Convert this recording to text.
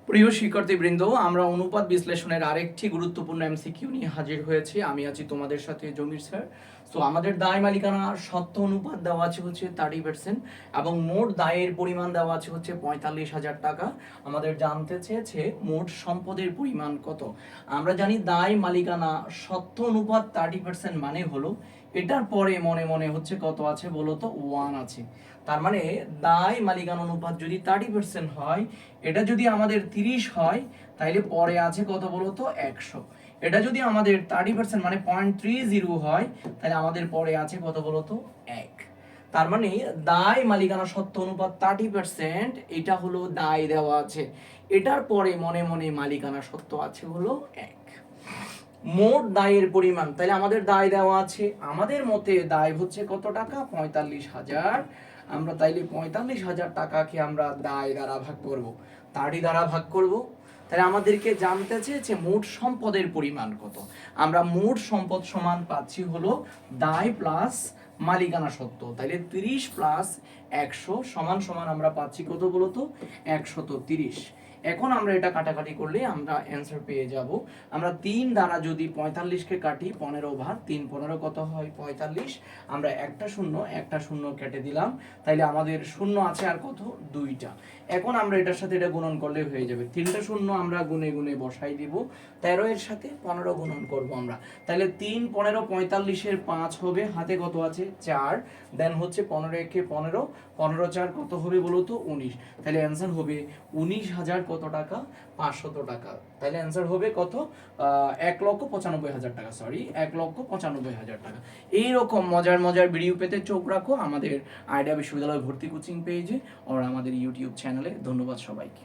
প্রিয় শিক্ষার্থীবৃন্দ, আমরা অনুপাত বিশ্লেষণের আরেকটি গুরুত্বপূর্ণ এমসিকিউ নিয়ে হাজির হয়েছি। আমি আছি তোমাদের সাথে জমির স্যার। তো আমাদের দায় মালিকানা সত্ত্ব অনুপাত দেওয়া আছে হচ্ছে 30% এবং মোট দায়ের পরিমাণ দেওয়া আছে হচ্ছে 45,000 টাকা। আমাদের জানতে চেয়েছে মোট সম্পদের পরিমাণ কত। আমরা জানি দায় মালিকানা সত্ত্ব অনুপাত 30% মানে হলো এটার পরে মনে মনে হচ্ছে কত আছে বলো তো, 1 আছে। তার মানে দায় মালিকানা অনুপাত যদি 30% হয়, এটা যদি আমাদের 30 হয়, তাইলে পরে আছে কত বলতো, 100। এটা যদি আমাদের 30% মানে 0.30 হয়, তাহলে আমাদের পরে আছে কত বলতো, 1। তার মানে দায় মালিকানা সত্ত্ব অনুপাত 30%, এটা হলো দায় দেওয়া আছে, এটার পরে মনে মনে মালিকানা সত্ত্ব আছে হলো 1। মোট দায়ের পরিমাণ, তাহলে আমাদের দায় দেওয়া আছে, আমাদের মতে দায় হচ্ছে কত টাকা, 45,000। আমরা তাইলে 45,000 টাকাকে আমরা দায় দ্বারা ভাগ করব, 30 দ্বারা ভাগ করব। তাহলে আমাদেরকে জানতে চেয়েছে মোট সম্পদের পরিমাণ কত। আমরা মোট সম্পদ সমান পাচ্ছি হলো দায় প্লাস মালিকানা সত্ত্ব, তাহলে 30 প্লাস 100 সমান সমান আমরা পাচ্ছি কত বলতো, 130। এখন আমরা এটা কাটাকাটি করলে আমরা অ্যান্সার পেয়ে যাব। আমরা 3 দ্বারা যদি 45কে কাটি, 15 ভাগ 3 15 কত হয়, 45। আমরা একটা শূন্য কেটে দিলাম, তাইলে আমাদের শূন্য আছে আর কত, 2টা। এখন আমরা এটার সাথে এটা গুণন করলে হয়ে যাবে, 3টা শূন্য আমরা গুনে গুনে বসাই দিব, 13 এর সাথে 15 গুণন করব আমরা। তাহলে 3 15 45-এর 5 হবে, হাতে কত আছে, 4। দেন হচ্ছে 15 একে 15, 15 4 কত হবে বলো তো, 19। তাহলে অ্যান্সার হবে 19,000 কত টাকা, 500 টাকা। তাহলে অ্যান্সার হবে কত, 1,95,000 টাকা, সরি 1,95,000 টাকা। এইরকম মজার মজার ভিডিও পেতে চোখ রাখো আমাদের আইডিয়া বিশ্ববিদ্যালয় ভর্তি কোচিং পেজে আর আমাদের ইউটিউব চ্যানেলে। ধন্যবাদ সবাইকে।